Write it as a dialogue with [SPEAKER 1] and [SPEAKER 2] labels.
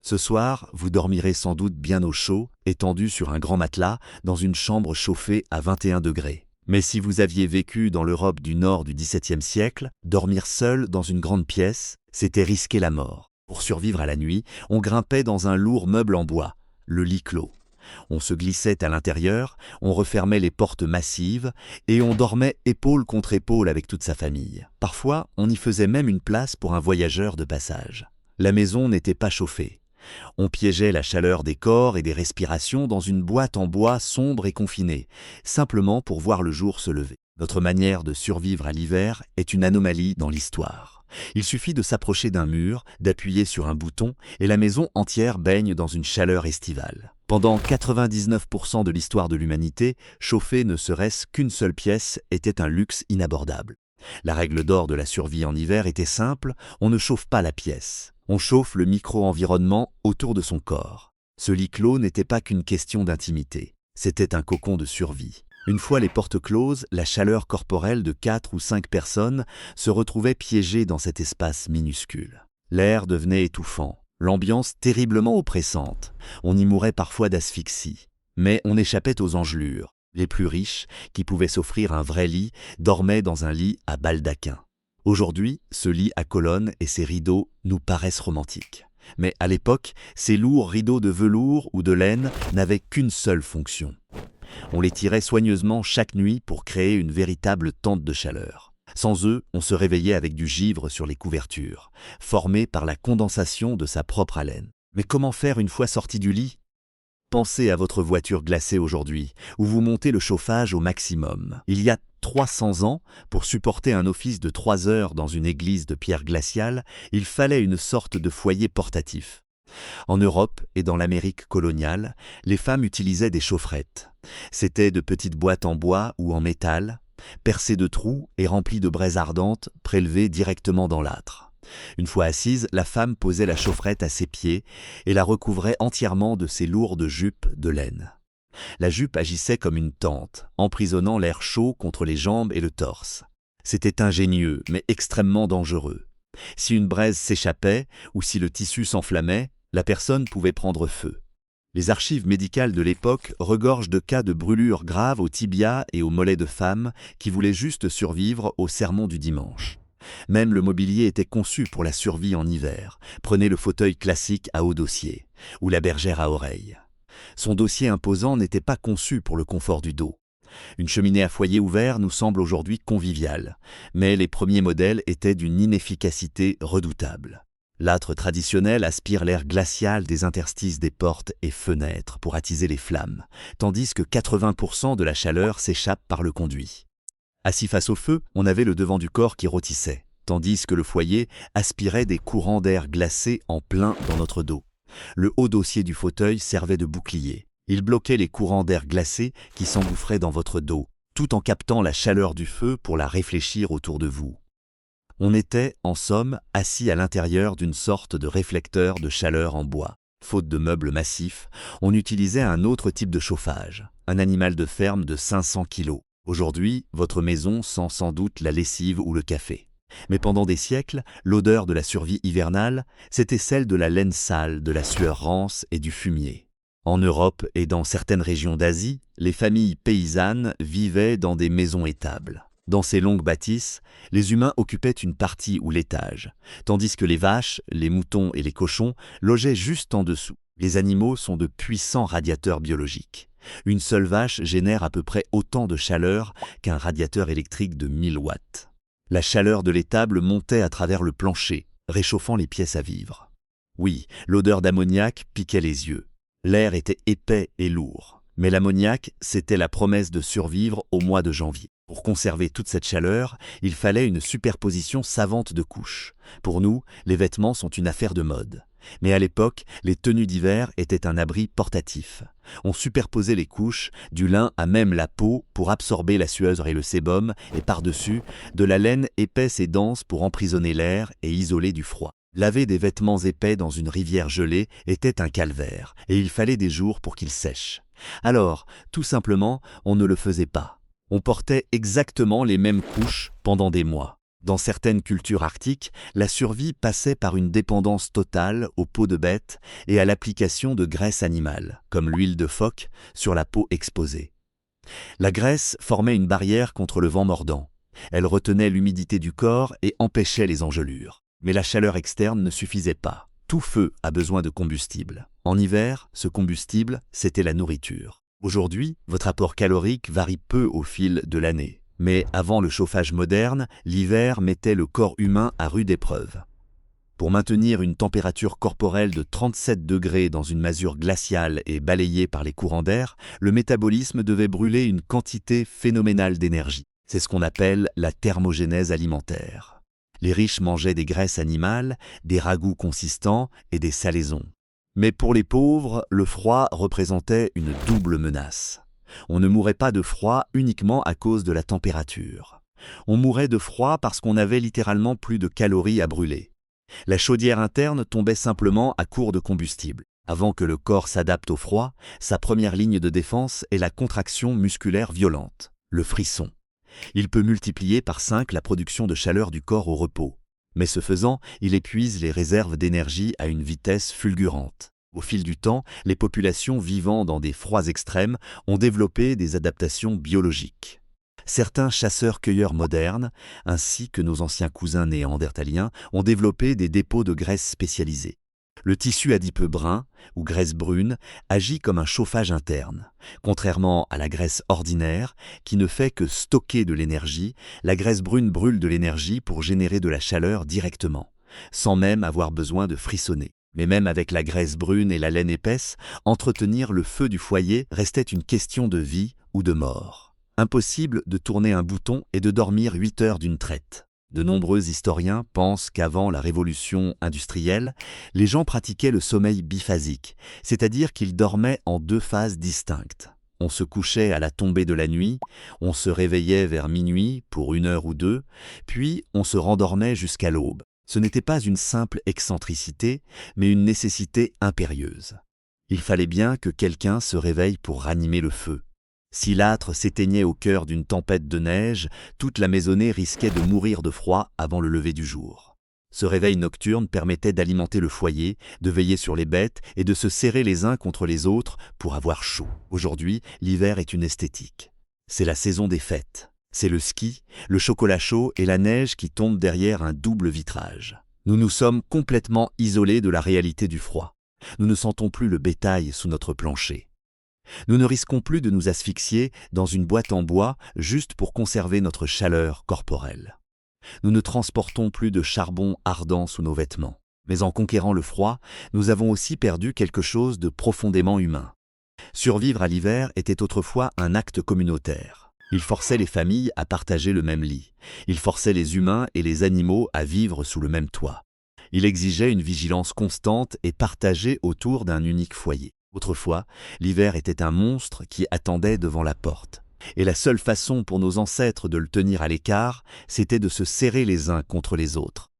[SPEAKER 1] Ce soir, vous dormirez sans doute bien au chaud, étendu sur un grand matelas, dans une chambre chauffée à 21 degrés. Mais si vous aviez vécu dans l'Europe du Nord du XVIIe siècle, dormir seul dans une grande pièce, c'était risquer la mort. Pour survivre à la nuit, on grimpait dans un lourd meuble en bois, le lit clos. On se glissait à l'intérieur, on refermait les portes massives et on dormait épaule contre épaule avec toute sa famille. Parfois, on y faisait même une place pour un voyageur de passage. La maison n'était pas chauffée. On piégeait la chaleur des corps et des respirations dans une boîte en bois sombre et confinée, simplement pour voir le jour se lever. Notre manière de survivre à l'hiver est une anomalie dans l'histoire. Il suffit de s'approcher d'un mur, d'appuyer sur un bouton, et la maison entière baigne dans une chaleur estivale. Pendant 99% de l'histoire de l'humanité, chauffer ne serait-ce qu'une seule pièce était un luxe inabordable. La règle d'or de la survie en hiver était simple, on ne chauffe pas la pièce. On chauffe le micro-environnement autour de son corps. Ce lit clos n'était pas qu'une question d'intimité, c'était un cocon de survie. Une fois les portes closes, la chaleur corporelle de 4 ou 5 personnes se retrouvait piégée dans cet espace minuscule. L'air devenait étouffant, l'ambiance terriblement oppressante. On y mourait parfois d'asphyxie. Mais on échappait aux engelures. Les plus riches, qui pouvaient s'offrir un vrai lit, dormaient dans un lit à baldaquin. Aujourd'hui, ce lit à colonnes et ses rideaux nous paraissent romantiques. Mais à l'époque, ces lourds rideaux de velours ou de laine n'avaient qu'une seule fonction. On les tirait soigneusement chaque nuit pour créer une véritable tente de chaleur. Sans eux, on se réveillait avec du givre sur les couvertures, formé par la condensation de sa propre haleine. Mais comment faire une fois sorti du lit ? Pensez à votre voiture glacée aujourd'hui, où vous montez le chauffage au maximum. Il y a 300 ans, pour supporter un office de 3 heures dans une église de pierre glaciale, il fallait une sorte de foyer portatif. En Europe et dans l'Amérique coloniale, les femmes utilisaient des chaufferettes. C'étaient de petites boîtes en bois ou en métal, percées de trous et remplies de braises ardentes prélevées directement dans l'âtre. Une fois assise, la femme posait la chaufferette à ses pieds et la recouvrait entièrement de ses lourdes jupes de laine. La jupe agissait comme une tente, emprisonnant l'air chaud contre les jambes et le torse. C'était ingénieux, mais extrêmement dangereux. Si une braise s'échappait ou si le tissu s'enflammait, la personne pouvait prendre feu. Les archives médicales de l'époque regorgent de cas de brûlures graves aux tibias et aux mollets de femmes qui voulaient juste survivre au sermon du dimanche. Même le mobilier était conçu pour la survie en hiver. Prenez le fauteuil classique à haut dossier, ou la bergère à oreille. Son dossier imposant n'était pas conçu pour le confort du dos. Une cheminée à foyer ouvert nous semble aujourd'hui conviviale, mais les premiers modèles étaient d'une inefficacité redoutable. L'âtre traditionnel aspire l'air glacial des interstices des portes et fenêtres pour attiser les flammes, tandis que 80% de la chaleur s'échappe par le conduit. Assis face au feu, on avait le devant du corps qui rôtissait, tandis que le foyer aspirait des courants d'air glacés en plein dans notre dos. Le haut dossier du fauteuil servait de bouclier. Il bloquait les courants d'air glacés qui s'engouffraient dans votre dos, tout en captant la chaleur du feu pour la réfléchir autour de vous. On était, en somme, assis à l'intérieur d'une sorte de réflecteur de chaleur en bois. Faute de meubles massifs, on utilisait un autre type de chauffage, un animal de ferme de 500 kilos. Aujourd'hui, votre maison sent sans doute la lessive ou le café. Mais pendant des siècles, l'odeur de la survie hivernale, c'était celle de la laine sale, de la sueur rance et du fumier. En Europe et dans certaines régions d'Asie, les familles paysannes vivaient dans des maisons étables. Dans ces longues bâtisses, les humains occupaient une partie ou l'étage, tandis que les vaches, les moutons et les cochons logeaient juste en dessous. Les animaux sont de puissants radiateurs biologiques. Une seule vache génère à peu près autant de chaleur qu'un radiateur électrique de 1000 watts. La chaleur de l'étable montait à travers le plancher, réchauffant les pièces à vivre. Oui, l'odeur d'ammoniac piquait les yeux. L'air était épais et lourd. Mais l'ammoniac, c'était la promesse de survivre au mois de janvier. Pour conserver toute cette chaleur, il fallait une superposition savante de couches. Pour nous, les vêtements sont une affaire de mode. Mais à l'époque, les tenues d'hiver étaient un abri portatif. On superposait les couches, du lin à même la peau pour absorber la sueur et le sébum, et par-dessus, de la laine épaisse et dense pour emprisonner l'air et isoler du froid. Laver des vêtements épais dans une rivière gelée était un calvaire, et il fallait des jours pour qu'ils sèchent. Alors, tout simplement, on ne le faisait pas. On portait exactement les mêmes couches pendant des mois. Dans certaines cultures arctiques, la survie passait par une dépendance totale aux peaux de bêtes et à l'application de graisses animales, comme l'huile de phoque, sur la peau exposée. La graisse formait une barrière contre le vent mordant. Elle retenait l'humidité du corps et empêchait les engelures. Mais la chaleur externe ne suffisait pas. Tout feu a besoin de combustible. En hiver, ce combustible, c'était la nourriture. Aujourd'hui, votre apport calorique varie peu au fil de l'année. Mais avant le chauffage moderne, l'hiver mettait le corps humain à rude épreuve. Pour maintenir une température corporelle de 37 degrés dans une masure glaciale et balayée par les courants d'air, le métabolisme devait brûler une quantité phénoménale d'énergie. C'est ce qu'on appelle la thermogénèse alimentaire. Les riches mangeaient des graisses animales, des ragoûts consistants et des salaisons. Mais pour les pauvres, le froid représentait une double menace. On ne mourait pas de froid uniquement à cause de la température. On mourait de froid parce qu'on avait littéralement plus de calories à brûler. La chaudière interne tombait simplement à court de combustible. Avant que le corps s'adapte au froid, sa première ligne de défense est la contraction musculaire violente, le frisson. Il peut multiplier par 5 la production de chaleur du corps au repos. Mais ce faisant, il épuise les réserves d'énergie à une vitesse fulgurante. Au fil du temps, les populations vivant dans des froids extrêmes ont développé des adaptations biologiques. Certains chasseurs-cueilleurs modernes, ainsi que nos anciens cousins néandertaliens, ont développé des dépôts de graisse spécialisés. Le tissu adipeux brun, ou graisse brune, agit comme un chauffage interne. Contrairement à la graisse ordinaire, qui ne fait que stocker de l'énergie, la graisse brune brûle de l'énergie pour générer de la chaleur directement, sans même avoir besoin de frissonner. Mais même avec la graisse brune et la laine épaisse, entretenir le feu du foyer restait une question de vie ou de mort. Impossible de tourner un bouton et de dormir 8 heures d'une traite. De nombreux historiens pensent qu'avant la révolution industrielle, les gens pratiquaient le sommeil biphasique, c'est-à-dire qu'ils dormaient en 2 phases distinctes. On se couchait à la tombée de la nuit, on se réveillait vers minuit pour 1 heure ou 2, puis on se rendormait jusqu'à l'aube. Ce n'était pas une simple excentricité, mais une nécessité impérieuse. Il fallait bien que quelqu'un se réveille pour ranimer le feu. Si l'âtre s'éteignait au cœur d'une tempête de neige, toute la maisonnée risquait de mourir de froid avant le lever du jour. Ce réveil nocturne permettait d'alimenter le foyer, de veiller sur les bêtes et de se serrer les uns contre les autres pour avoir chaud. Aujourd'hui, l'hiver est une esthétique. C'est la saison des fêtes. C'est le ski, le chocolat chaud et la neige qui tombent derrière un double vitrage. Nous nous sommes complètement isolés de la réalité du froid. Nous ne sentons plus le bétail sous notre plancher. Nous ne risquons plus de nous asphyxier dans une boîte en bois juste pour conserver notre chaleur corporelle. Nous ne transportons plus de charbon ardent sous nos vêtements. Mais en conquérant le froid, nous avons aussi perdu quelque chose de profondément humain. Survivre à l'hiver était autrefois un acte communautaire. Il forçait les familles à partager le même lit. Il forçait les humains et les animaux à vivre sous le même toit. Il exigeait une vigilance constante et partagée autour d'un unique foyer. Autrefois, l'hiver était un monstre qui attendait devant la porte. Et la seule façon pour nos ancêtres de le tenir à l'écart, c'était de se serrer les uns contre les autres.